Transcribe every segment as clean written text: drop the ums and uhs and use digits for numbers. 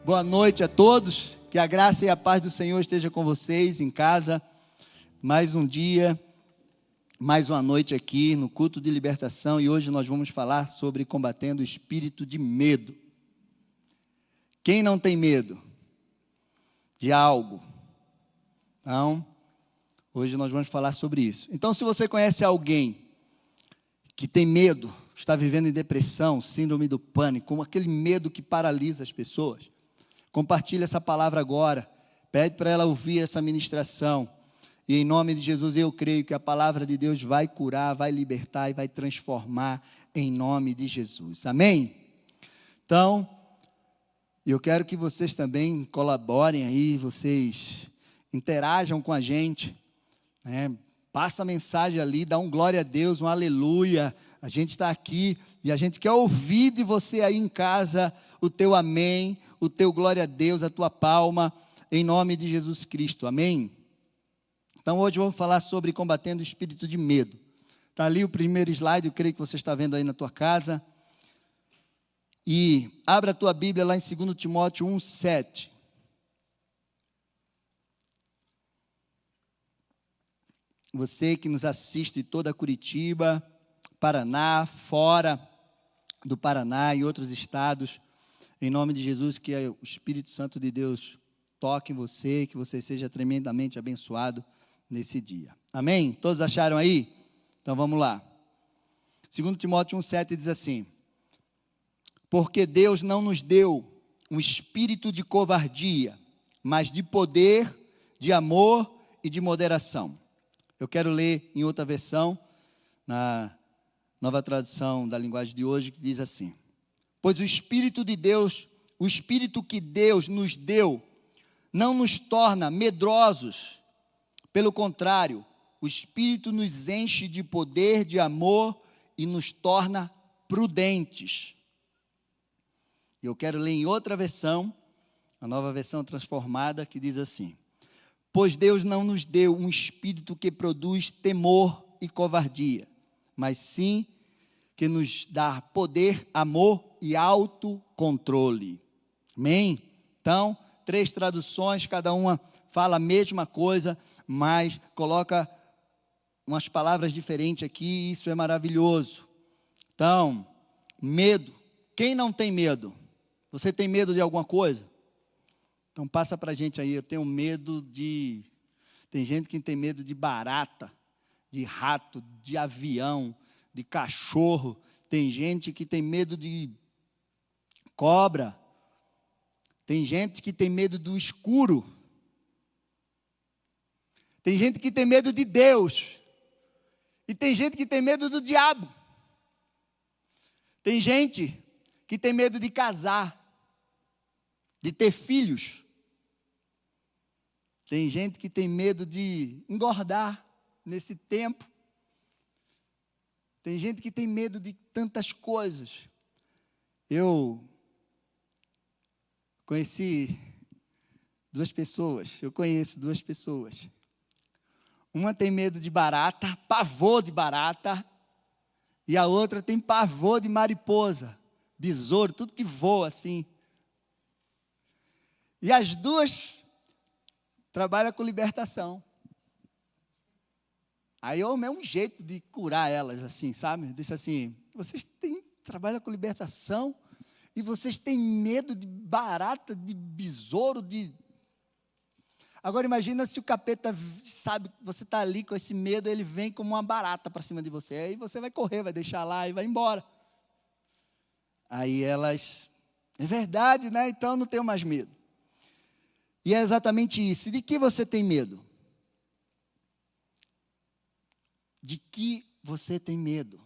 Boa noite a todos, que a graça e a paz do Senhor esteja com vocês em casa. Mais um dia, mais uma noite aqui no culto de libertação, e hoje nós vamos falar sobre combatendo o espírito de medo. Quem não tem medo de algo? Então, hoje nós vamos falar sobre isso. Então, se você conhece alguém que tem medo, está vivendo em depressão, síndrome do pânico, com aquele medo que paralisa as pessoas, compartilhe essa palavra agora, pede para ela ouvir essa ministração, e em nome de Jesus eu creio que a palavra de Deus vai curar, vai libertar e vai transformar em nome de Jesus, amém? Então, eu quero que vocês também colaborem aí, vocês interajam com a gente, né? Passa a mensagem ali, dá um glória a Deus, um aleluia. A gente está aqui e a gente quer ouvir de você aí em casa o teu amém, o teu glória a Deus, a tua palma, em nome de Jesus Cristo, amém? Então hoje eu vou falar sobre combatendo o espírito de medo. Está ali o primeiro slide, eu creio que você está vendo aí na tua casa. E abra a tua Bíblia lá em 2 Timóteo 1:7. Você que nos assiste de toda Curitiba, Paraná, fora do Paraná e outros estados, em nome de Jesus, que o Espírito Santo de Deus toque em você, que você seja tremendamente abençoado nesse dia. Amém? Todos acharam aí? Então vamos lá. 2 Timóteo 1:7 diz assim: porque Deus não nos deu um espírito de covardia, mas de poder, de amor e de moderação. Eu quero ler em outra versão, na Nova Tradução da Linguagem de Hoje, que diz assim: pois o Espírito de Deus, o Espírito que Deus nos deu, não nos torna medrosos. Pelo contrário, o Espírito nos enche de poder, de amor e nos torna prudentes. Eu quero ler em outra versão, a Nova Versão Transformada, que diz assim: pois Deus não nos deu um espírito que produz temor e covardia, mas sim que nos dá poder, amor e autocontrole. Amém? Então, 3 traduções, cada uma fala a mesma coisa, mas coloca umas palavras diferentes aqui, e isso é maravilhoso. Então, medo. Quem não tem medo? Você tem medo de alguma coisa? Então passa para a gente aí. Eu tenho medo de... Tem gente que tem medo de barata, de rato, de avião, de cachorro. Tem gente que tem medo de cobra. Tem gente que tem medo do escuro. Tem gente que tem medo de Deus. E tem gente que tem medo do diabo. Tem gente que tem medo de casar, de ter filhos. Tem gente que tem medo de engordar nesse tempo. Tem gente que tem medo de tantas coisas. Eu conheço duas pessoas. Uma tem medo de barata, pavor de barata, e a outra tem pavor de mariposa, besouro, tudo que voa assim. E as duas trabalham com libertação. Aí é um jeito de curar elas, assim, sabe? Disse assim: vocês trabalham com libertação e vocês têm medo de barata, de besouro, de... Agora imagina se o capeta sabe que você está ali com esse medo, ele vem como uma barata para cima de você. Aí você vai correr, vai deixar lá e vai embora. Aí elas... é verdade, né? Então não tenho mais medo. E é exatamente isso. De que você tem medo? De que você tem medo?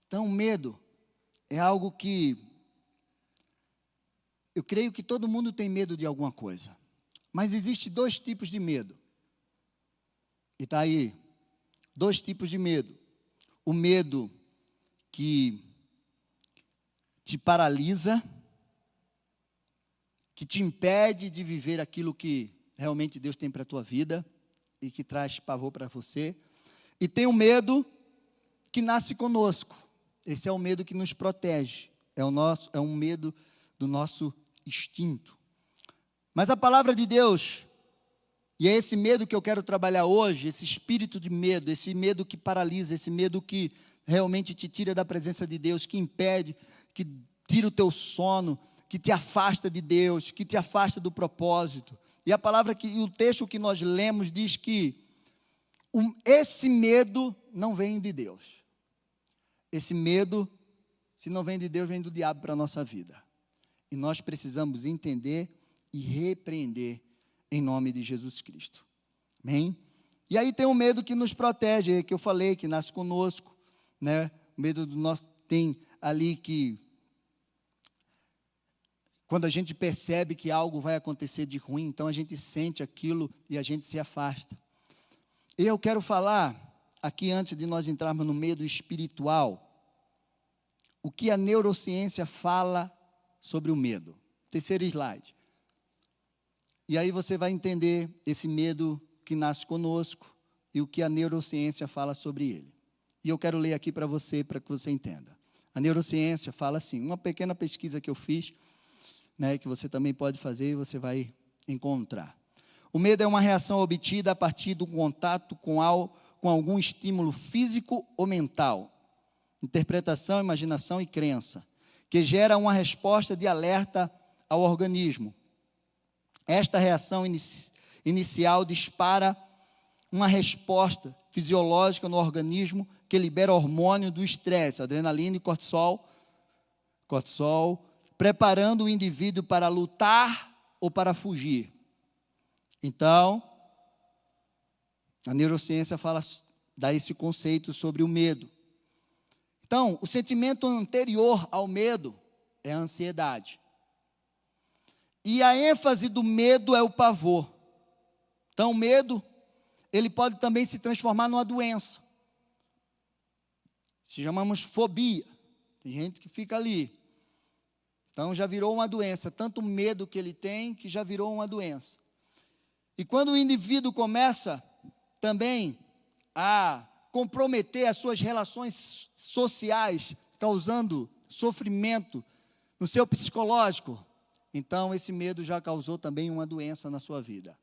Então, medo é algo que... eu creio que todo mundo tem medo de alguma coisa. Mas existem 2 tipos de medo. E está aí. 2 tipos de medo. O medo que te paralisa, que te impede de viver aquilo que realmente Deus tem para a tua vida e que traz pavor para você. E tem o medo que nasce conosco. Esse é o medo que nos protege. É um medo do nosso instinto. Mas a palavra de Deus, e é esse medo que eu quero trabalhar hoje, esse espírito de medo, esse medo que paralisa, esse medo que realmente te tira da presença de Deus, que impede, que tira o teu sono, que te afasta de Deus, que te afasta do propósito. E a palavra e o texto que nós lemos diz que esse medo não vem de Deus. Esse medo, se não vem de Deus, vem do diabo para a nossa vida. E nós precisamos entender e repreender em nome de Jesus Cristo. Amém? E aí tem o medo que nos protege, que eu falei, que nasce conosco, né? O medo do nosso, tem ali que, quando a gente percebe que algo vai acontecer de ruim, então a gente sente aquilo e a gente se afasta. E eu quero falar aqui, antes de nós entrarmos no medo espiritual, o que a neurociência fala sobre o medo. Terceiro slide. E aí você vai entender esse medo que nasce conosco e o que a neurociência fala sobre ele. E eu quero ler aqui para você que você entenda. A neurociência fala assim, uma pequena pesquisa que eu fiz, né, que você também pode fazer e você vai encontrar. O medo é uma reação obtida a partir do contato com algum estímulo físico ou mental, interpretação, imaginação e crença, que gera uma resposta de alerta ao organismo. Esta reação inicial dispara uma resposta fisiológica no organismo que libera hormônio do estresse, adrenalina e cortisol, preparando o indivíduo para lutar ou para fugir. Então, a neurociência dá esse conceito sobre o medo. Então, o sentimento anterior ao medo é a ansiedade. E a ênfase do medo é o pavor. Então, o medo, ele pode também se transformar numa doença. Se chamamos fobia. Tem gente que fica ali. Então, já virou uma doença. Tanto medo que ele tem, que já virou uma doença. E quando o indivíduo começa também a comprometer as suas relações sociais, causando sofrimento no seu psicológico, então esse medo já causou também uma doença na sua vida.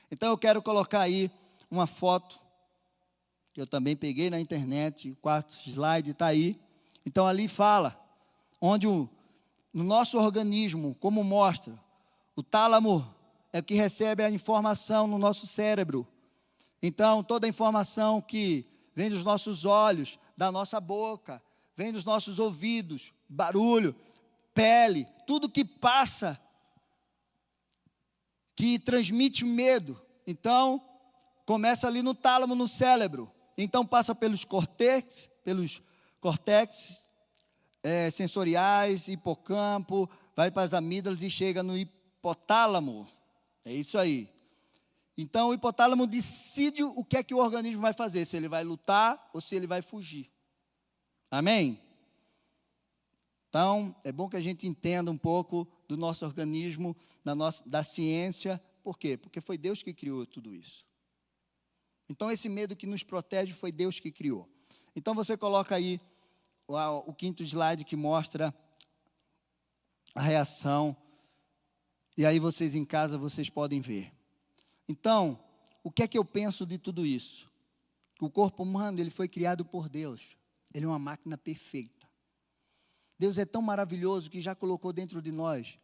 Então eu quero colocar aí uma foto, que eu também peguei na internet, o quarto slide está aí. Então ali fala, onde no nosso organismo, como mostra, o tálamo é o que recebe a informação no nosso cérebro. Então, toda a informação que vem dos nossos olhos, da nossa boca, vem dos nossos ouvidos, barulho, pele, tudo que passa, que transmite medo. Então, começa ali no tálamo, no cérebro. Então, passa pelos córtex sensoriais, hipocampo, vai para as amígdalas e chega no hipotálamo. É isso aí. Então, o hipotálamo decide o que é que o organismo vai fazer, se ele vai lutar ou se ele vai fugir. Amém? Então, é bom que a gente entenda um pouco do nosso organismo, da ciência. Por quê? Porque foi Deus que criou tudo isso. Então, esse medo que nos protege foi Deus que criou. Então, você coloca aí o quinto slide que mostra a reação. E aí, vocês em casa, vocês podem ver. Então, o que é que eu penso de tudo isso? O corpo humano, ele foi criado por Deus. Ele é uma máquina perfeita. Deus é tão maravilhoso que já colocou dentro de nós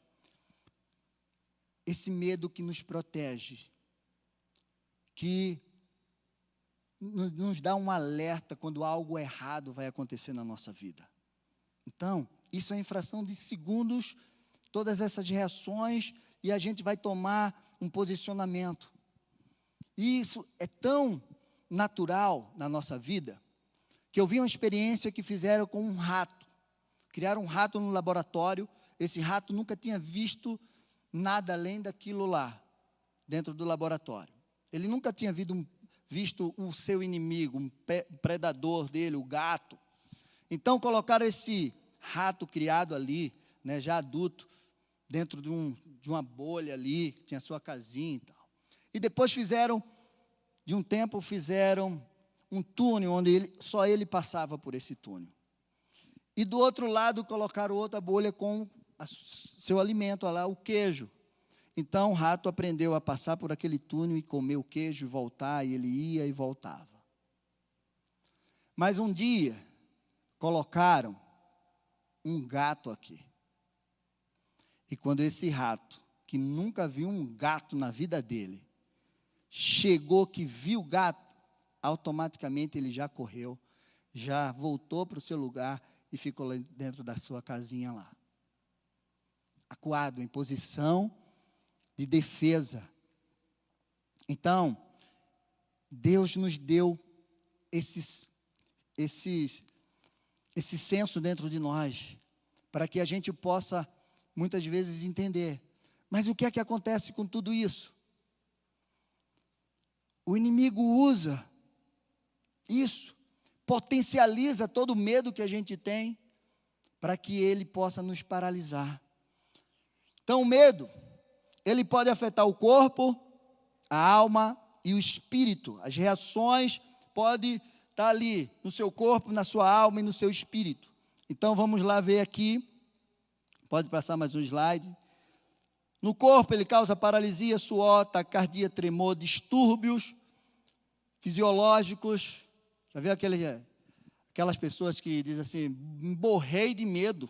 esse medo que nos protege, que nos dá um alerta quando algo errado vai acontecer na nossa vida. Então, isso é em fração de segundos, todas essas reações, e a gente vai tomar um posicionamento. E isso é tão natural na nossa vida, que eu vi uma experiência que fizeram com um rato. Criaram um rato no laboratório, esse rato nunca tinha visto nada além daquilo lá, dentro do laboratório. Ele nunca tinha visto o seu inimigo, um predador dele, o gato. Então colocaram esse rato criado ali, né, já adulto, dentro de uma bolha ali, que tinha sua casinha e tal. E depois de um tempo, fizeram um túnel, onde só ele passava por esse túnel. E do outro lado, colocaram outra bolha com seu alimento lá, o queijo. Então o rato aprendeu a passar por aquele túnel e comer o queijo e voltar, e ele ia e voltava. Mas um dia, colocaram um gato aqui. E quando esse rato, que nunca viu um gato na vida dele, chegou que viu o gato, automaticamente ele já correu, já voltou para o seu lugar e ficou lá dentro da sua casinha lá. Acuado, em posição de defesa. Então, Deus nos deu esse senso dentro de nós, para que a gente possa, muitas vezes, entender. Mas o que é que acontece com tudo isso? O inimigo usa isso, potencializa todo o medo que a gente tem, para que ele possa nos paralisar. Então, o medo, ele pode afetar o corpo, a alma e o espírito. As reações podem estar ali no seu corpo, na sua alma e no seu espírito. Então, vamos lá ver aqui. Pode passar mais um slide. No corpo, ele causa paralisia, suor, taquicardia, tremor, distúrbios fisiológicos. Já viu aquelas pessoas que dizem assim, morrei de medo?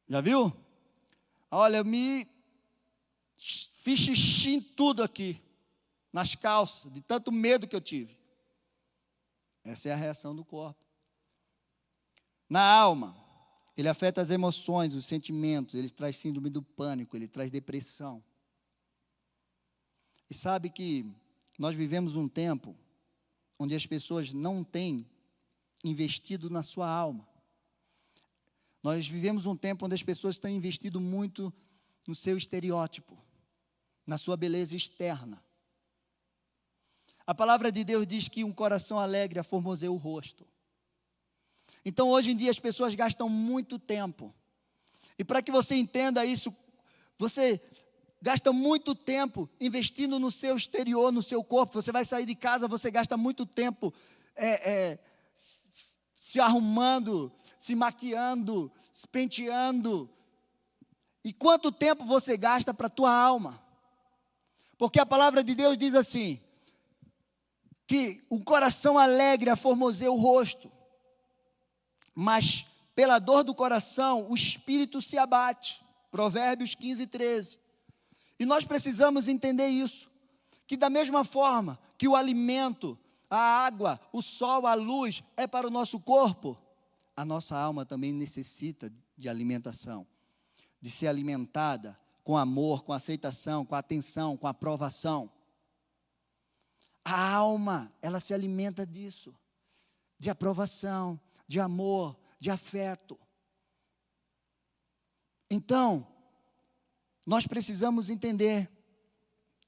Já viu? Olha, eu me fiz xixi em tudo aqui, nas calças, de tanto medo que eu tive. Essa é a reação do corpo. Na alma, ele afeta as emoções, os sentimentos, ele traz síndrome do pânico, ele traz depressão. E sabe que nós vivemos um tempo onde as pessoas não têm investido na sua alma. Nós vivemos um tempo onde as pessoas têm investido muito no seu estereótipo, na sua beleza externa. A palavra de Deus diz que um coração alegre aformoseia o rosto. Então, hoje em dia, as pessoas gastam muito tempo. E para que você entenda isso, você gasta muito tempo investindo no seu exterior, no seu corpo. Você vai sair de casa, você gasta muito tempo se arrumando, se maquiando, se penteando. E quanto tempo você gasta para a tua alma? Porque a palavra de Deus diz assim, que o coração alegre aformoseia o rosto, mas pela dor do coração o espírito se abate. Provérbios 15, 13. E nós precisamos entender isso, que da mesma forma que o alimento, a água, o sol, a luz é para o nosso corpo, a nossa alma também necessita de alimentação, de ser alimentada com amor, com aceitação, com atenção, com aprovação. A alma, ela se alimenta disso, de aprovação, de amor, de afeto. Então, nós precisamos entender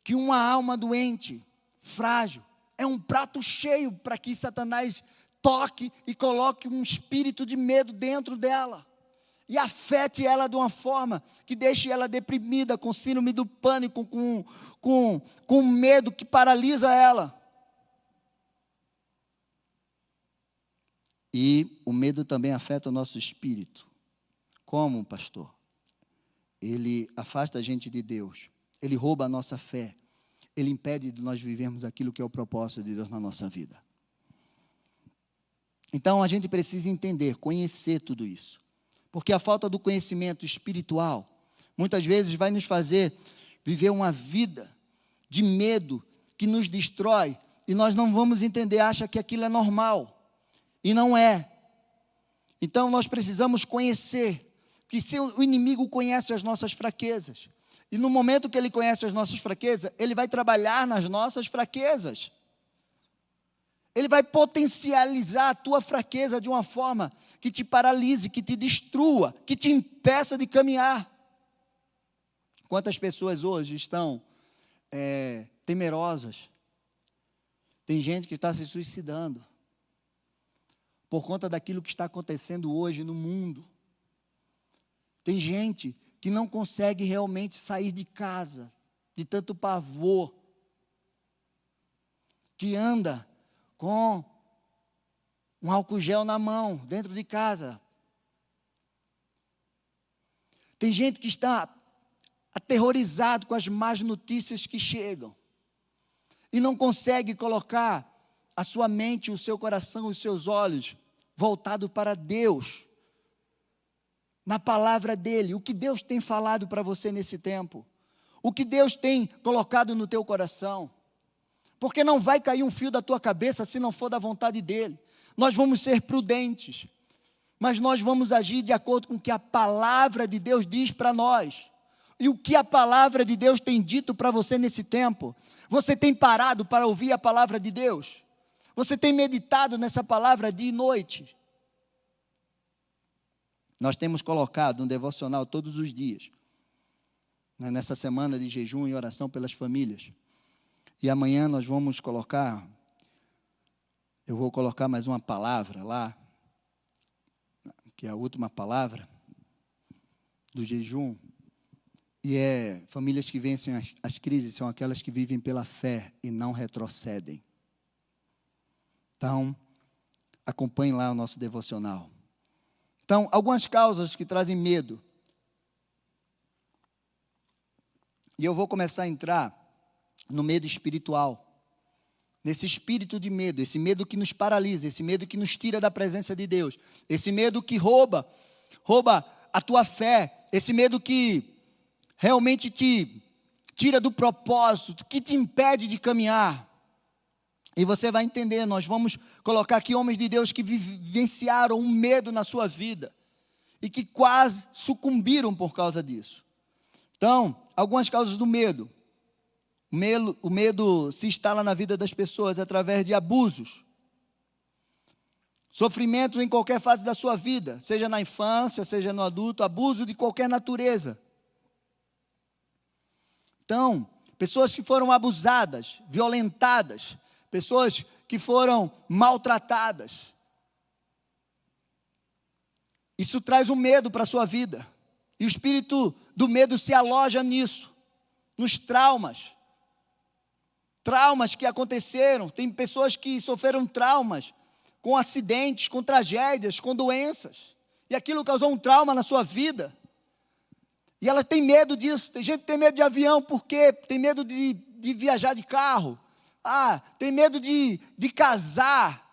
que uma alma doente, frágil, é um prato cheio para que Satanás toque e coloque um espírito de medo dentro dela. E afete ela de uma forma que deixe ela deprimida, com síndrome do pânico, com medo que paralisa ela. E o medo também afeta o nosso espírito. Como, pastor? Ele afasta a gente de Deus. Ele rouba a nossa fé. Ele impede de nós vivermos aquilo que é o propósito de Deus na nossa vida. Então, a gente precisa entender, conhecer tudo isso. Porque a falta do conhecimento espiritual, muitas vezes vai nos fazer viver uma vida de medo que nos destrói. E nós não vamos entender, acha que aquilo é normal. E não é. Então, nós precisamos conhecer, que se o inimigo conhece as nossas fraquezas, e no momento que ele conhece as nossas fraquezas, ele vai trabalhar nas nossas fraquezas. Ele vai potencializar a tua fraqueza de uma forma que te paralise, que te destrua, que te impeça de caminhar. Quantas pessoas hoje estão temerosas? Tem gente que está se suicidando por conta daquilo que está acontecendo hoje no mundo. Tem gente que não consegue realmente sair de casa, de tanto pavor, que anda com um álcool gel na mão, dentro de casa, Tem gente que está aterrorizado com as más notícias que chegam e não consegue colocar a sua mente, o seu coração, os seus olhos voltado para Deus, na palavra dEle. O que Deus tem falado para você nesse tempo? O que Deus tem colocado no teu coração? Porque não vai cair um fio da tua cabeça se não for da vontade dEle. Nós vamos ser prudentes, mas nós vamos agir de acordo com o que a palavra de Deus diz para nós. E o que a palavra de Deus tem dito para você nesse tempo? Você tem parado para ouvir a palavra de Deus? Você tem meditado nessa palavra dia e noite? Nós temos colocado um devocional todos os dias, né, nessa semana de jejum e oração pelas famílias. E amanhã nós vamos colocar, eu vou colocar mais uma palavra lá, que é a última palavra do jejum. E famílias que vencem as crises são aquelas que vivem pela fé e não retrocedem. Então, acompanhe lá o nosso devocional. Então, algumas causas que trazem medo. E eu vou começar a entrar no medo espiritual. Nesse espírito de medo, esse medo que nos paralisa, esse medo que nos tira da presença de Deus, esse medo que rouba a tua fé, esse medo que realmente te tira do propósito, que te impede de caminhar. E você vai entender, nós vamos colocar aqui homens de Deus que vivenciaram um medo na sua vida e que quase sucumbiram por causa disso. Então, algumas causas do medo. O medo se instala na vida das pessoas através de abusos, sofrimentos em qualquer fase da sua vida, seja na infância, seja no adulto, abuso de qualquer natureza. Então, pessoas que foram abusadas, violentadas, pessoas que foram maltratadas. Isso traz um medo para a sua vida. E o espírito do medo se aloja nisso, nos traumas. Traumas que aconteceram. Tem pessoas que sofreram traumas com acidentes, com tragédias, com doenças. E aquilo causou um trauma na sua vida. E ela tem medo disso. Tem gente que tem medo de avião, por quê? Tem medo de viajar de carro. Tem medo de casar.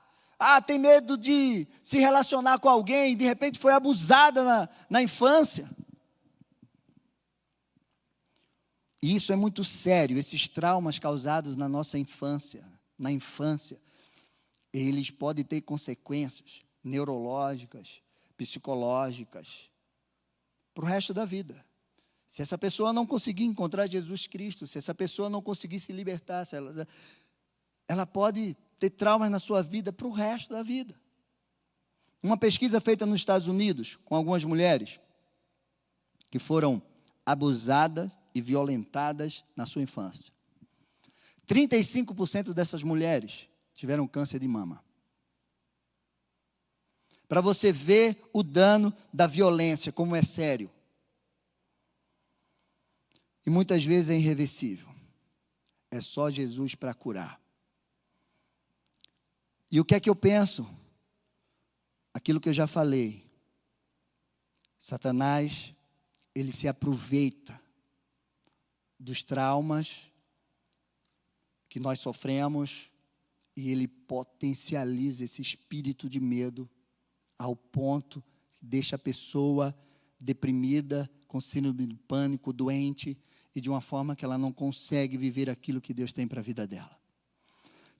Tem medo de se relacionar com alguém. De repente foi abusada na infância. E isso é muito sério. Esses traumas causados na nossa infância, eles podem ter consequências neurológicas, psicológicas, para o resto da vida. Se essa pessoa não conseguir encontrar Jesus Cristo, se essa pessoa não conseguir se libertar, ela pode ter traumas na sua vida para o resto da vida. Uma pesquisa feita nos Estados Unidos com algumas mulheres que foram abusadas e violentadas na sua infância. 35% dessas mulheres tiveram câncer de mama. Para você ver o dano da violência, como é sério. E muitas vezes é irreversível. É só Jesus para curar. E o que é que eu penso? Aquilo que eu já falei. Satanás, ele se aproveita dos traumas que nós sofremos e ele potencializa esse espírito de medo ao ponto que deixa a pessoa deprimida, com síndrome de pânico, doente, e de uma forma que ela não consegue viver aquilo que Deus tem para a vida dela.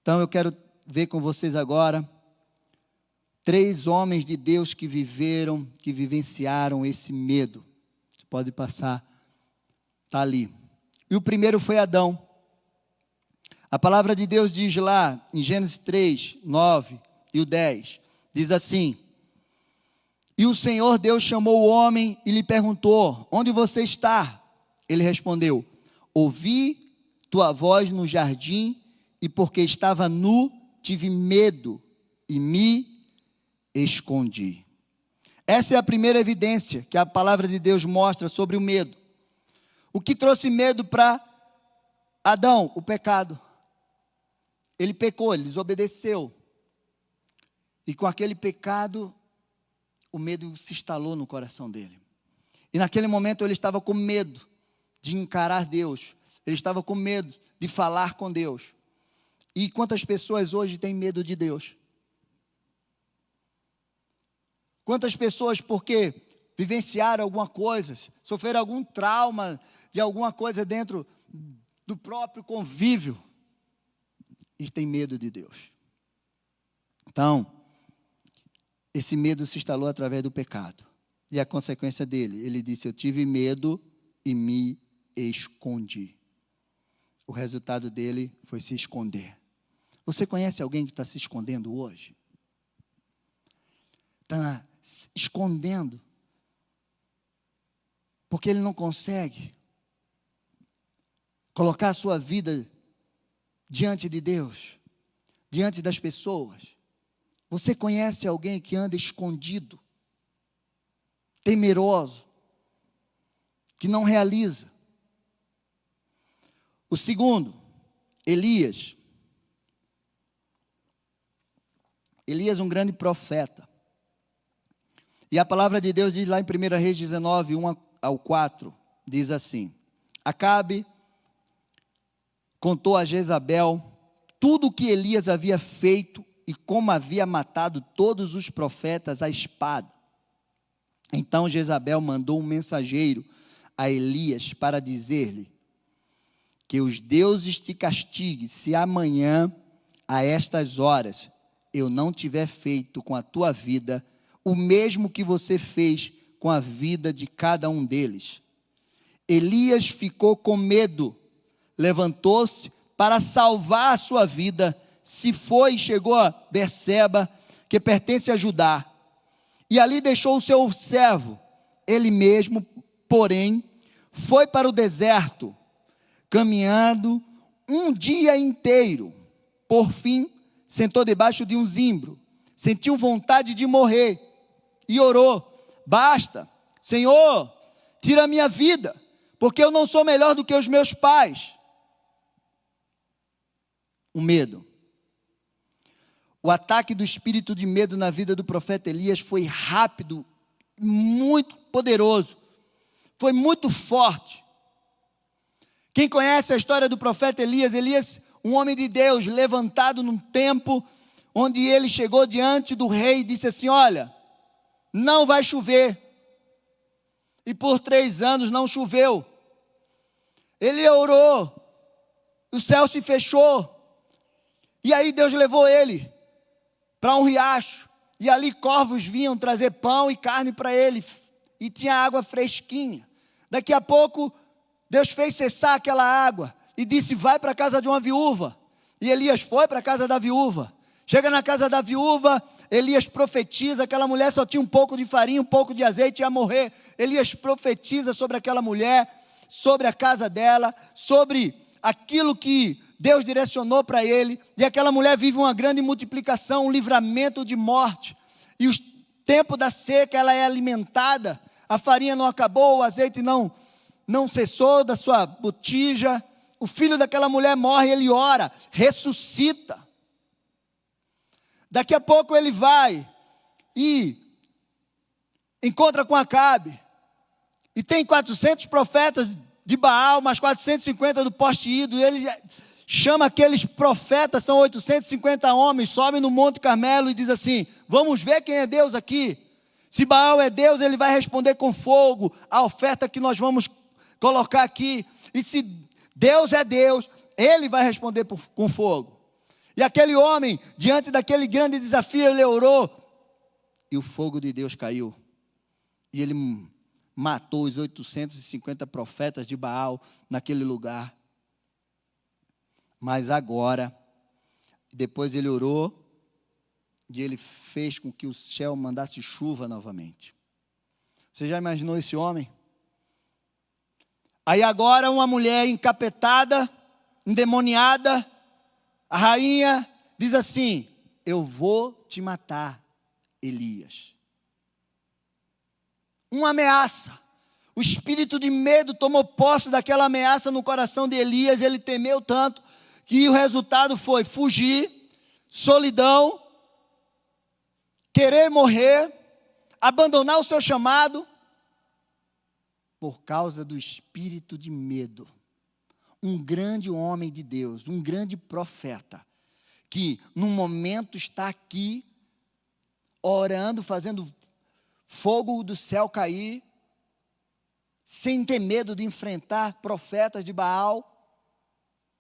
Então eu quero ver com vocês agora 3 homens de Deus que vivenciaram esse medo. Você pode passar, está ali. E o primeiro foi Adão. A palavra de Deus diz lá, em Gênesis 3, 9 e o 10, diz assim: E o Senhor Deus chamou o homem e lhe perguntou: Onde você está? Ele respondeu: Ouvi tua voz no jardim, e porque estava nu, tive medo e me escondi. Essa é a primeira evidência que a palavra de Deus mostra sobre o medo. O que trouxe medo para Adão? O pecado. Ele pecou, ele desobedeceu. E com aquele pecado, o medo se instalou no coração dele. E naquele momento ele estava com medo de encarar Deus. Ele estava com medo de falar com Deus. E quantas pessoas hoje têm medo de Deus? Quantas pessoas, porque vivenciaram alguma coisa, sofreram algum trauma de alguma coisa dentro do próprio convívio, e têm medo de Deus. Então, esse medo se instalou através do pecado. E a consequência dele, ele disse: eu tive medo e me escondi. O resultado dele foi se esconder. Você conhece alguém que está se escondendo hoje? Está se escondendo, porque ele não consegue colocar a sua vida diante de Deus, diante das pessoas. Você conhece alguém que anda escondido, temeroso, que não realiza? O segundo, Elias. Elias, um grande profeta. E a palavra de Deus diz lá em 1 Reis 19, 1-4, diz assim: Acabe contou a Jezabel tudo o que Elias havia feito e como havia matado todos os profetas à espada. Então Jezabel mandou um mensageiro a Elias para dizer-lhe: que os deuses te castiguem se amanhã, a estas horas, eu não tiver feito com a tua vida o mesmo que você fez com a vida de cada um deles. Elias ficou com medo, levantou-se para salvar a sua vida, se foi e chegou a Berseba, que pertence a Judá, e ali deixou o seu servo. Ele mesmo, porém, foi para o deserto, caminhando um dia inteiro. Por fim, sentou debaixo de um zimbro, sentiu vontade de morrer, e orou: basta, Senhor, tira a minha vida, porque eu não sou melhor do que os meus pais. O medo. O ataque do espírito de medo na vida do profeta Elias foi rápido, muito poderoso, foi muito forte. Quem conhece a história do profeta Elias, um homem de Deus, levantado num tempo onde ele chegou diante do rei e disse assim: olha, não vai chover. E por 3 anos não choveu. Ele orou, o céu se fechou, e aí Deus levou ele para um riacho, e ali corvos vinham trazer pão e carne para ele, e tinha água fresquinha. Daqui a pouco, Deus fez cessar aquela água, e disse: vai para a casa de uma viúva. E Elias foi para a casa da viúva. Chega na casa da viúva, Elias profetiza, aquela mulher só tinha um pouco de farinha, um pouco de azeite, ia morrer. Elias profetiza sobre aquela mulher, sobre a casa dela, sobre aquilo que Deus direcionou para ele, e aquela mulher vive uma grande multiplicação, um livramento de morte, e o tempo da seca, ela é alimentada, a farinha não acabou, o azeite não cessou da sua botija, o filho daquela mulher morre, ele ora, ressuscita. Daqui a pouco ele vai e encontra com Acabe, e tem 400 profetas de Baal, mais 450 do poste ídolo, e ele chama aqueles profetas, são 850 homens, sobe no Monte Carmelo e diz assim: vamos ver quem é Deus aqui. Se Baal é Deus, ele vai responder com fogo a oferta que nós vamos colocar aqui. E se Deus é Deus, ele vai responder com fogo. E aquele homem, diante daquele grande desafio, ele orou, e o fogo de Deus caiu. E ele matou os 850 profetas de Baal naquele lugar. Mas agora, depois ele orou, e ele fez com que o céu mandasse chuva novamente. Você já imaginou esse homem? Aí agora uma mulher encapetada, endemoniada, a rainha diz assim: eu vou te matar, Elias. Uma ameaça. O espírito de medo tomou posse daquela ameaça no coração de Elias. Ele temeu tanto que o resultado foi fugir, solidão, querer morrer, abandonar o seu chamado. por causa do espírito de medo. Um grande homem de Deus, um grande profeta, que num momento está aqui, orando, fazendo fogo do céu cair, sem ter medo de enfrentar profetas de Baal,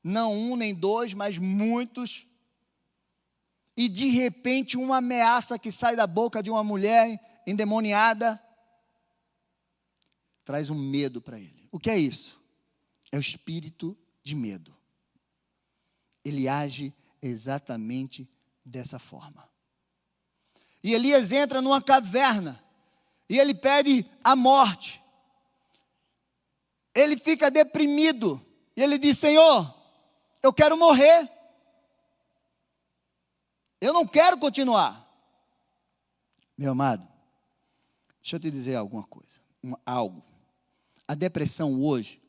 não um nem dois, mas muitos, e de repente uma ameaça que sai da boca de uma mulher endemoniada, traz um medo para ele. O que é isso? É o espírito de medo. Ele age exatamente dessa forma. E Elias entra numa caverna, e ele pede a morte. Ele fica deprimido, e ele diz: Senhor, eu quero morrer. Eu não quero continuar. Meu amado, deixa eu te dizer alguma coisa, algo. A depressão hoje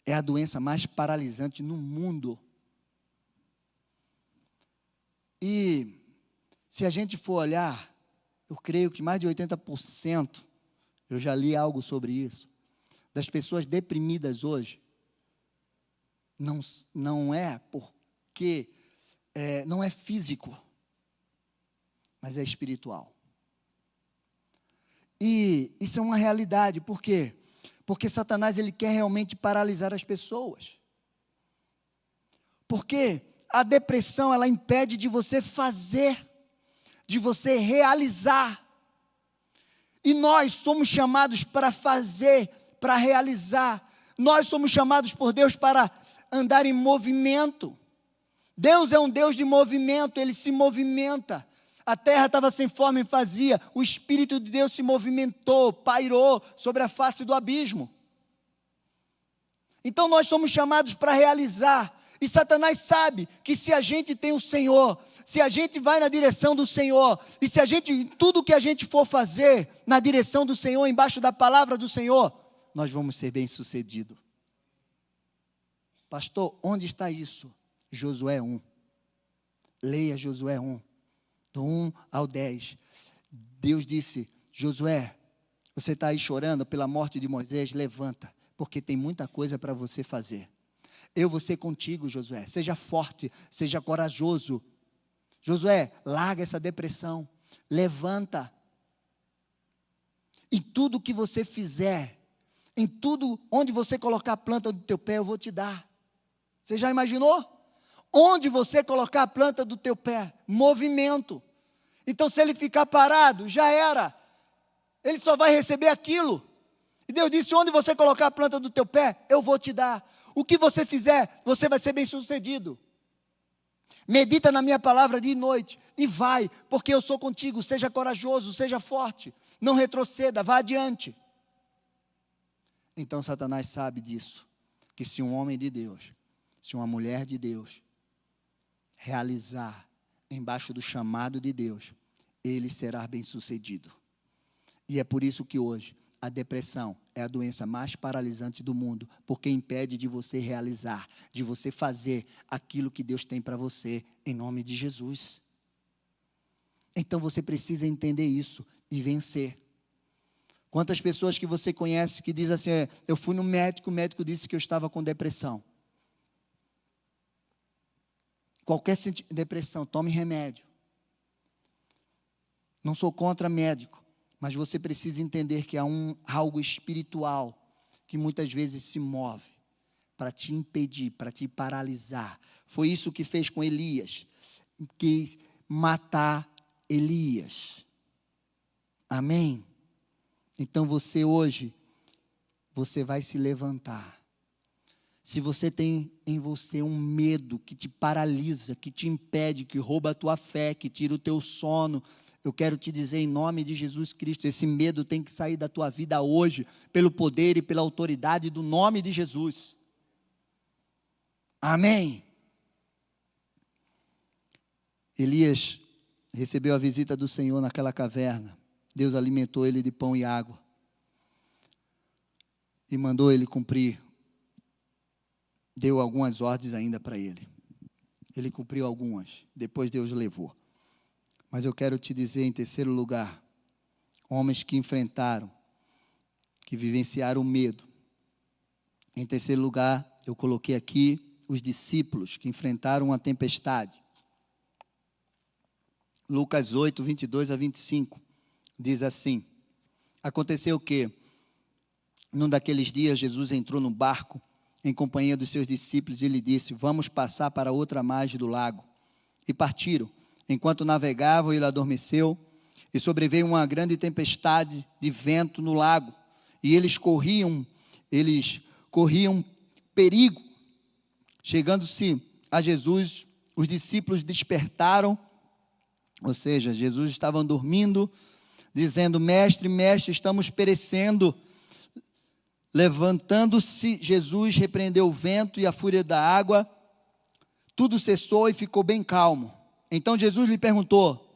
é a doença mais paralisante no mundo. E se a gente for olhar, eu creio que mais de 80%, eu já li algo sobre isso, das pessoas deprimidas hoje, não é porque, não é físico, mas é espiritual. E isso é uma realidade, por quê? Porque Satanás, ele quer realmente paralisar as pessoas. Porque a depressão, ela impede de você fazer, de você realizar. E nós somos chamados para fazer, para realizar. Nós somos chamados por Deus para andar em movimento. Deus é um Deus de movimento, Ele se movimenta. A terra estava sem forma e vazia, o Espírito de Deus se movimentou, pairou sobre a face do abismo. Então nós somos chamados para realizar, e Satanás sabe que se a gente tem o Senhor, se a gente vai na direção do Senhor, e se a gente, tudo que a gente for fazer na direção do Senhor, embaixo da palavra do Senhor, nós vamos ser bem-sucedidos. Pastor, onde está isso? Josué 1. Leia Josué 1. Do 1 ao 10, Deus disse: Josué, você está aí chorando pela morte de Moisés, levanta, porque tem muita coisa para você fazer. Eu vou ser contigo, Josué, seja forte, seja corajoso. Josué, larga essa depressão, levanta. Em tudo que você fizer, em tudo, onde você colocar a planta do teu pé, eu vou te dar. Você já imaginou? Onde você colocar a planta do teu pé, movimento. Então, se ele ficar parado, já era. Ele só vai receber aquilo. E Deus disse: onde você colocar a planta do teu pé, eu vou te dar. O que você fizer, você vai ser bem-sucedido. Medita na minha palavra dia e noite, e vai, porque eu sou contigo. Seja corajoso, seja forte, não retroceda, vá adiante. Então, Satanás sabe disso, que se um homem de Deus, se uma mulher de Deus, realizar embaixo do chamado de Deus, ele será bem-sucedido. E é por isso que hoje a depressão é a doença mais paralisante do mundo, porque impede de você realizar, de você fazer aquilo que Deus tem para você, em nome de Jesus. Então você precisa entender isso e vencer. Quantas pessoas que você conhece que dizem assim: eu fui no médico, o médico disse que eu estava com depressão. Qualquer depressão, tome remédio. Não sou contra médico, mas você precisa entender que há algo espiritual que muitas vezes se move para te impedir, para te paralisar. Foi isso que fez com Elias, quis matar Elias. Amém? Então você hoje, você vai se levantar. Se você tem em você um medo que te paralisa, que te impede, que rouba a tua fé, que tira o teu sono, eu quero te dizer em nome de Jesus Cristo, esse medo tem que sair da tua vida hoje, pelo poder e pela autoridade do nome de Jesus. Amém? Elias recebeu a visita do Senhor naquela caverna. Deus alimentou ele de pão e água. E mandou ele cumprir. Deu algumas ordens ainda para ele. Ele cumpriu algumas. Depois Deus levou. Mas eu quero te dizer em terceiro lugar, homens que enfrentaram que vivenciaram o medo. Em terceiro lugar, eu coloquei aqui os discípulos que enfrentaram uma tempestade. Lucas 8, 22 a 25, diz assim: aconteceu que, num daqueles dias, Jesus entrou no barco, em companhia dos seus discípulos, e lhe disse: vamos passar para outra margem do lago. E partiram. Enquanto navegavam, ele adormeceu, e sobreveio uma grande tempestade de vento no lago, e eles corriam perigo. Chegando-se a Jesus, os discípulos despertaram, ou seja, Jesus estava dormindo, dizendo: mestre, mestre, estamos perecendo. Levantando-se, Jesus repreendeu o vento e a fúria da água, tudo cessou e ficou bem calmo. Então Jesus lhe perguntou: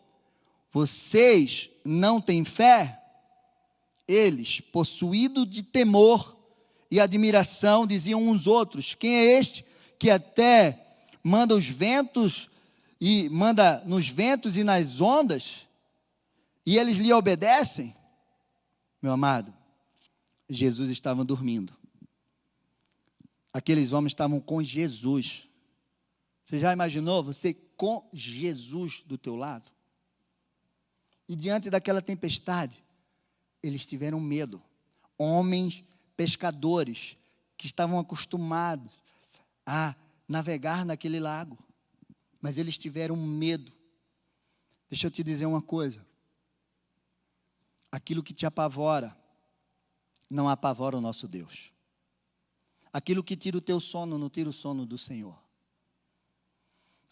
vocês não têm fé? Eles, possuídos de temor e admiração, diziam uns outros: quem é este que até manda nos ventos e nas ondas, e eles lhe obedecem? Meu amado, Jesus estava dormindo. Aqueles homens estavam com Jesus. Você já imaginou você com Jesus do teu lado? E diante daquela tempestade, eles tiveram medo. Homens pescadores que estavam acostumados a navegar naquele lago, mas eles tiveram medo. Deixa eu te dizer uma coisa: aquilo que te apavora não apavora o nosso Deus. Aquilo que tira o teu sono não tira o sono do Senhor.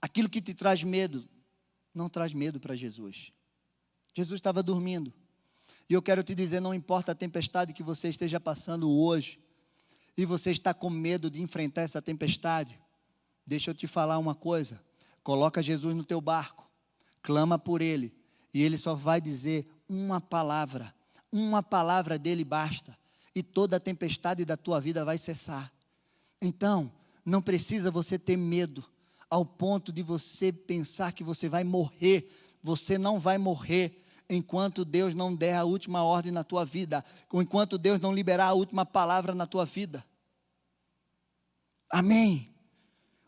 Aquilo que te traz medo não traz medo para Jesus. Jesus estava dormindo. E eu quero te dizer, não importa a tempestade que você esteja passando hoje, e você está com medo de enfrentar essa tempestade, deixa eu te falar uma coisa: coloca Jesus no teu barco, clama por Ele, e Ele só vai dizer uma palavra dEle basta, e toda a tempestade da tua vida vai cessar. Então, não precisa você ter medo, ao ponto de você pensar que você vai morrer. Você não vai morrer enquanto Deus não der a última ordem na tua vida, ou enquanto Deus não liberar a última palavra na tua vida. Amém?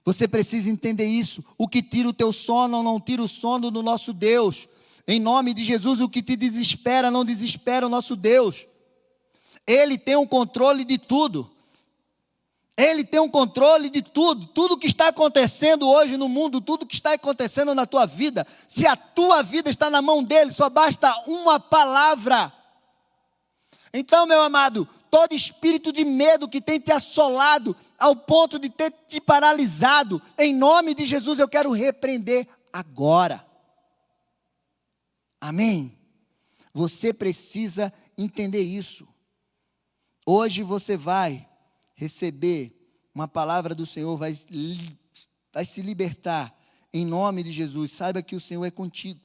Você precisa entender isso. O que tira o teu sono não tira o sono do nosso Deus. Em nome de Jesus, o que te desespera não desespera o nosso Deus. Ele tem o controle de tudo. Ele tem um controle de tudo. Tudo que está acontecendo hoje no mundo, tudo que está acontecendo na tua vida, se a tua vida está na mão dele, só basta uma palavra. Então, meu amado, todo espírito de medo que tem te assolado, ao ponto de ter te paralisado, em nome de Jesus eu quero repreender agora. Amém? Você precisa entender isso. Hoje você vai receber uma palavra do Senhor, vai se libertar, em nome de Jesus. Saiba que o Senhor é contigo.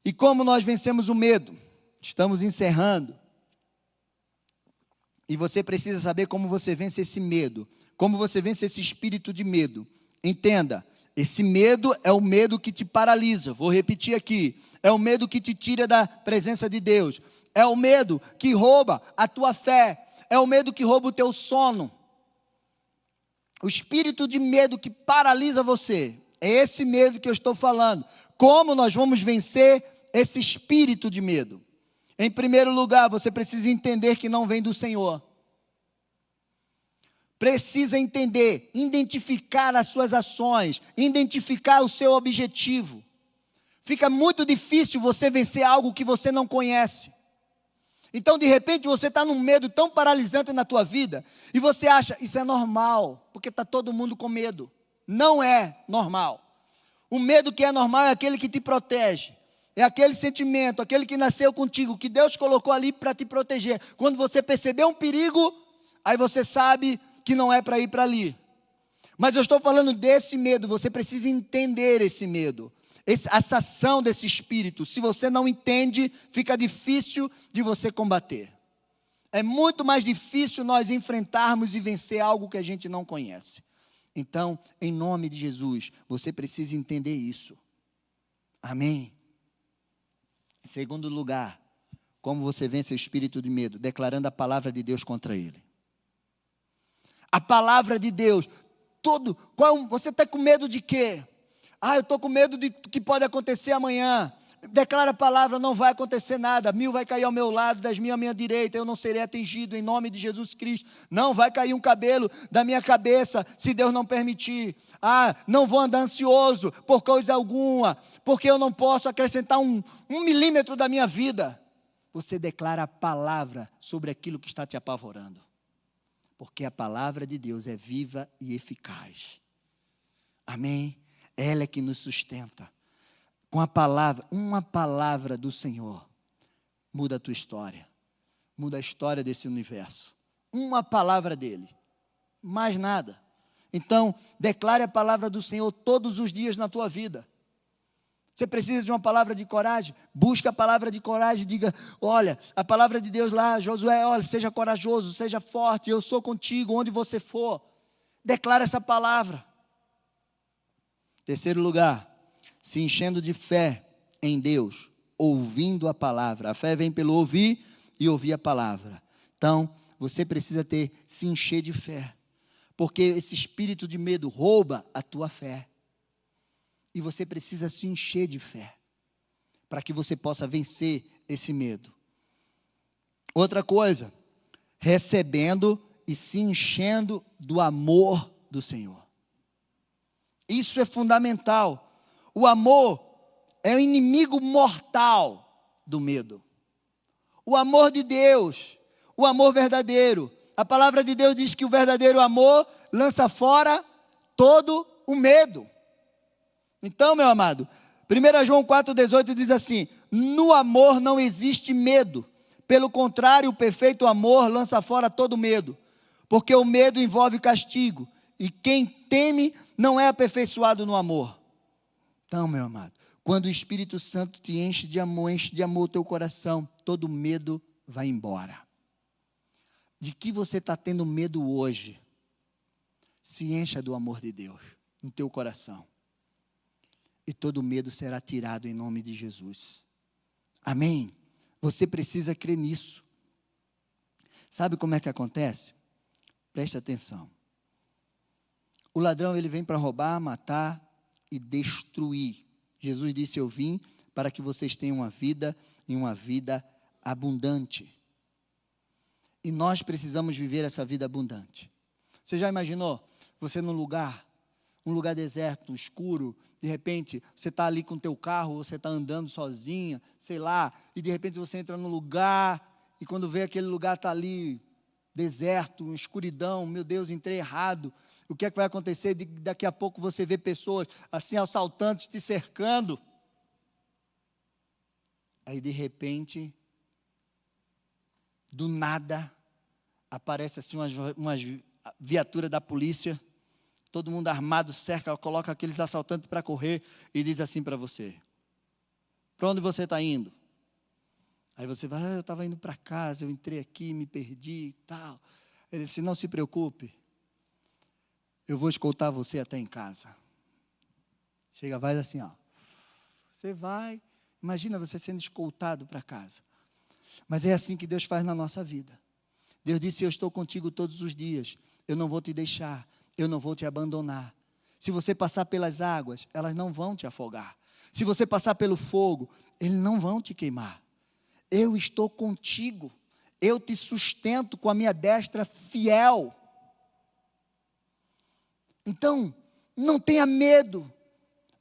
E como nós vencemos o medo? Estamos encerrando. E você precisa saber como você vence esse medo, como você vence esse espírito de medo. Entenda, esse medo é o medo que te paralisa. Vou repetir aqui: é o medo que te tira da presença de Deus, é o medo que rouba a tua fé, é o medo que rouba o teu sono. O espírito de medo que paralisa você, é esse medo que eu estou falando. Como nós vamos vencer esse espírito de medo? Em primeiro lugar, você precisa entender que não vem do Senhor. Precisa entender, identificar as suas ações, identificar o seu objetivo. Fica muito difícil você vencer algo que você não conhece. Então, de repente, você está num medo tão paralisante na tua vida, e você acha, isso é normal, porque está todo mundo com medo. Não é normal. O medo que é normal é aquele que te protege. É aquele sentimento, aquele que nasceu contigo, que Deus colocou ali para te proteger. Quando você perceber um perigo, aí você sabe que não é para ir para ali. Mas eu estou falando desse medo, você precisa entender esse medo. Essa ação desse espírito. Se você não entende, fica difícil de você combater. É muito mais difícil nós enfrentarmos e vencer algo que a gente não conhece. Então, em nome de Jesus, você precisa entender isso. Amém? Em segundo lugar, Como você vence o espírito de medo? Declarando a palavra de Deus contra ele. A palavra de Deus. Você está com medo de quê? Eu estou com medo de que pode acontecer amanhã. Declara a palavra, não vai acontecer nada. 1000 vai cair ao meu lado, 10.000 à minha direita, eu não serei atingido em nome de Jesus Cristo. Não vai cair um cabelo da minha cabeça, se Deus não permitir. Não vou andar ansioso por coisa alguma, porque eu não posso acrescentar um milímetro da minha vida. Você declara a palavra sobre aquilo que está te apavorando. Porque a palavra de Deus é viva e eficaz. Amém? Ela é que nos sustenta. Com a palavra, uma palavra do Senhor, muda a tua história. Muda a história desse universo. Uma palavra dele. Mais nada. Então, declare a palavra do Senhor todos os dias na tua vida. Você precisa de uma palavra de coragem? Busca a palavra de coragem, diga, olha, a palavra de Deus lá, Josué, olha, seja corajoso, seja forte, eu sou contigo, onde você for. Declara essa palavra. Terceiro lugar, se enchendo de fé em Deus, ouvindo a palavra. A fé vem pelo ouvir e ouvir a palavra. Então, você precisa se encher de fé, porque esse espírito de medo rouba a tua fé. E você precisa se encher de fé, para que você possa vencer esse medo. Outra coisa, recebendo e se enchendo do amor do Senhor. Isso é fundamental. O amor é o inimigo mortal do medo. O amor de Deus, o amor verdadeiro. A palavra de Deus diz que o verdadeiro amor lança fora todo o medo. Então, meu amado, 1 João 4,18 diz assim, no amor não existe medo, pelo contrário, o perfeito amor lança fora todo medo, porque o medo envolve castigo, e quem teme não é aperfeiçoado no amor. Então, meu amado, quando o Espírito Santo te enche de amor o teu coração, todo medo vai embora. De que você está tendo medo hoje? Se encha do amor de Deus no teu coração. E todo medo será tirado em nome de Jesus. Amém? Você precisa crer nisso. Sabe como é que acontece? Preste atenção. O ladrão, ele vem para roubar, matar e destruir. Jesus disse, eu vim para que vocês tenham uma vida e uma vida abundante. E nós precisamos viver essa vida abundante. Você já imaginou? Você num lugar, um lugar deserto, escuro, de repente, você está ali com o teu carro, você está andando sozinha, sei lá, e de repente você entra num lugar, e quando vê aquele lugar está ali, deserto, escuridão, meu Deus, entrei errado, o que é que vai acontecer? Daqui a pouco você vê pessoas, assim, assaltantes te cercando, aí de repente, do nada, aparece assim umas viaturas da polícia, todo mundo armado, cerca, coloca aqueles assaltantes para correr e diz assim para você, para onde você está indo? Aí você vai, eu estava indo para casa, eu entrei aqui, me perdi e tal. Ele disse, não se preocupe, eu vou escoltar você até em casa. Chega, vai assim, ó. Você vai, imagina você sendo escoltado para casa. Mas é assim que Deus faz na nossa vida. Deus disse, eu estou contigo todos os dias, eu não vou te deixar, eu não vou te abandonar. Se você passar pelas águas, elas não vão te afogar. Se você passar pelo fogo, eles não vão te queimar. Eu estou contigo. Eu te sustento com a minha destra fiel. Então, não tenha medo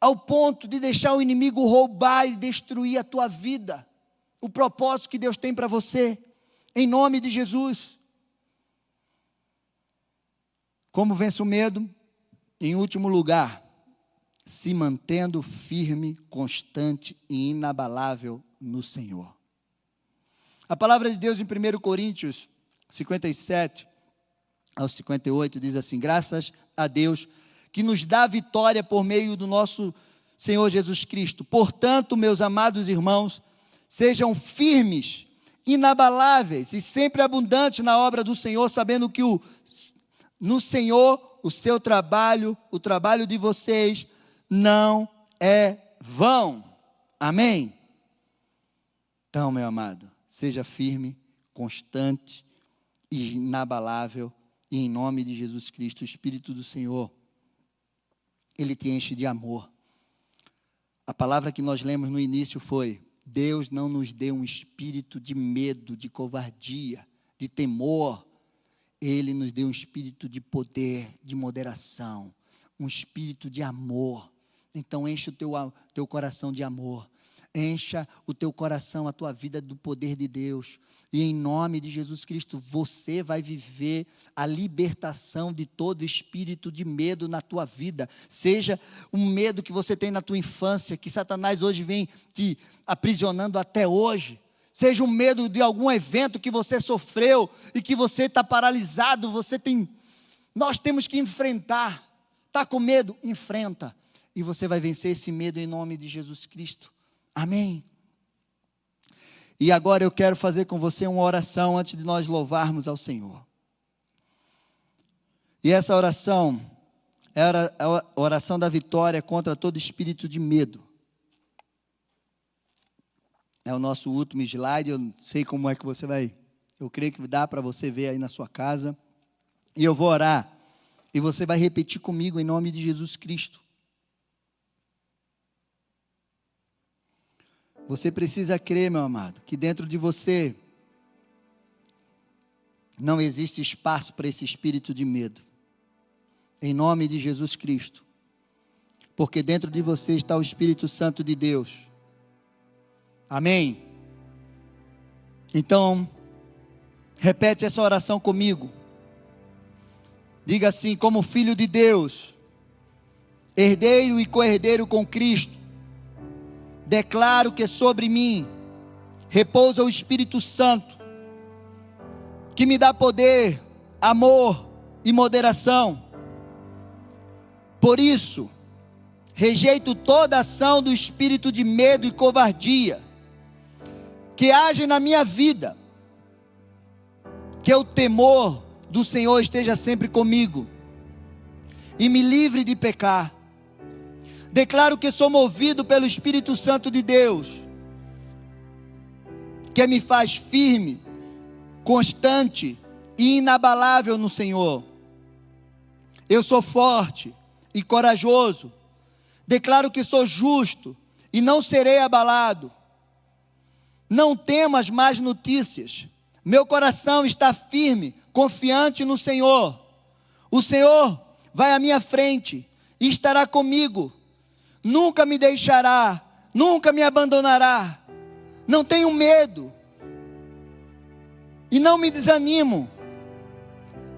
ao ponto de deixar o inimigo roubar e destruir a tua vida. O propósito que Deus tem para você. Em nome de Jesus. Como vence o medo? Em último lugar, se mantendo firme, constante e inabalável no Senhor. A palavra de Deus em 1 Coríntios 57 ao 58 diz assim, graças a Deus que nos dá vitória por meio do nosso Senhor Jesus Cristo. Portanto, meus amados irmãos, sejam firmes, inabaláveis e sempre abundantes na obra do Senhor, sabendo que no Senhor o seu trabalho, o trabalho de vocês não é vão. Amém? Então, meu amado, seja firme, constante e inabalável. E em nome de Jesus Cristo, o Espírito do Senhor, Ele te enche de amor. A palavra que nós lemos no início foi: Deus não nos deu um espírito de medo, de covardia, de temor. Ele nos deu um espírito de poder, de moderação, um espírito de amor. Então enche o teu coração de amor. Encha o teu coração, a tua vida do poder de Deus. E em nome de Jesus Cristo, você vai viver a libertação de todo espírito de medo na tua vida. Seja um medo que você tem na tua infância, que Satanás hoje vem te aprisionando até hoje. Seja um medo de algum evento que você sofreu e que você está paralisado. Nós temos que enfrentar. Está com medo? Enfrenta. E você vai vencer esse medo em nome de Jesus Cristo. Amém? E agora eu quero fazer com você uma oração antes de nós louvarmos ao Senhor. E essa oração é a oração da vitória contra todo espírito de medo. É o nosso último slide, eu não sei como é que você vai, eu creio que dá para você ver aí na sua casa. E eu vou orar, e você vai repetir comigo em nome de Jesus Cristo. Você precisa crer, meu amado, que dentro de você não existe espaço para esse espírito de medo. Em nome de Jesus Cristo. Porque dentro de você está o Espírito Santo de Deus. Amém? Então, repete essa oração comigo. Diga assim: como filho de Deus, herdeiro e co-herdeiro com Cristo, declaro que sobre mim repousa o Espírito Santo, que me dá poder, amor e moderação. Por isso, rejeito toda ação do espírito de medo e covardia que age na minha vida. Que o temor do Senhor esteja sempre comigo e me livre de pecar. Declaro que sou movido pelo Espírito Santo de Deus, que me faz firme, constante e inabalável no Senhor. Eu sou forte e corajoso. Declaro que sou justo e não serei abalado. Não temo as más notícias. Meu coração está firme, confiante no Senhor. O Senhor vai à minha frente e estará comigo. Nunca me deixará, nunca me abandonará. Não tenho medo e não me desanimo,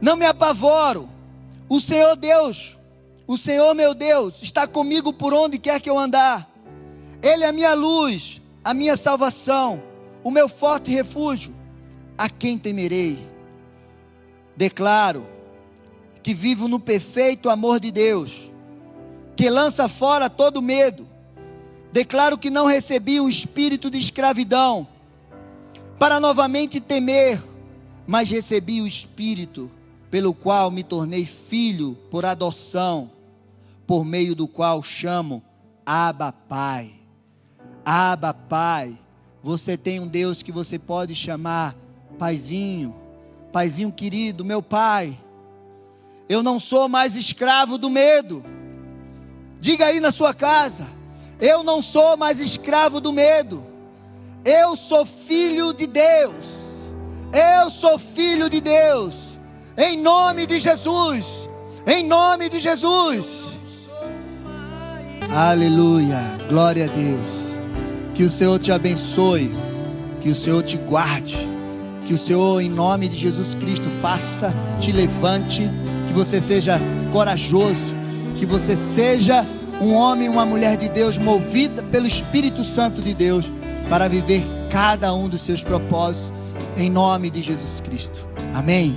não me apavoro. O Senhor Deus, o Senhor meu Deus, está comigo por onde quer que eu andar. Ele é a minha luz, a minha salvação, o meu forte refúgio. A quem temerei? Declaro que vivo no perfeito amor de Deus, que lança fora todo medo. Declaro que não recebi o espírito de escravidão para novamente temer, mas recebi o espírito pelo qual me tornei filho por adoção, por meio do qual chamo Abba Pai. Abba Pai. Você tem um Deus que você pode chamar Paizinho, Paizinho querido, meu Pai. Eu não sou mais escravo do medo. Diga aí na sua casa: eu não sou mais escravo do medo. Eu sou filho de Deus. Eu sou filho de Deus. Em nome de Jesus. Em nome de Jesus. Aleluia. Glória a Deus. Que o Senhor te abençoe. Que o Senhor te guarde. Que o Senhor, em nome de Jesus Cristo, faça, te levante. Que você seja corajoso. Que você seja um homem, uma mulher de Deus, movida pelo Espírito Santo de Deus, para viver cada um dos seus propósitos, em nome de Jesus Cristo. Amém.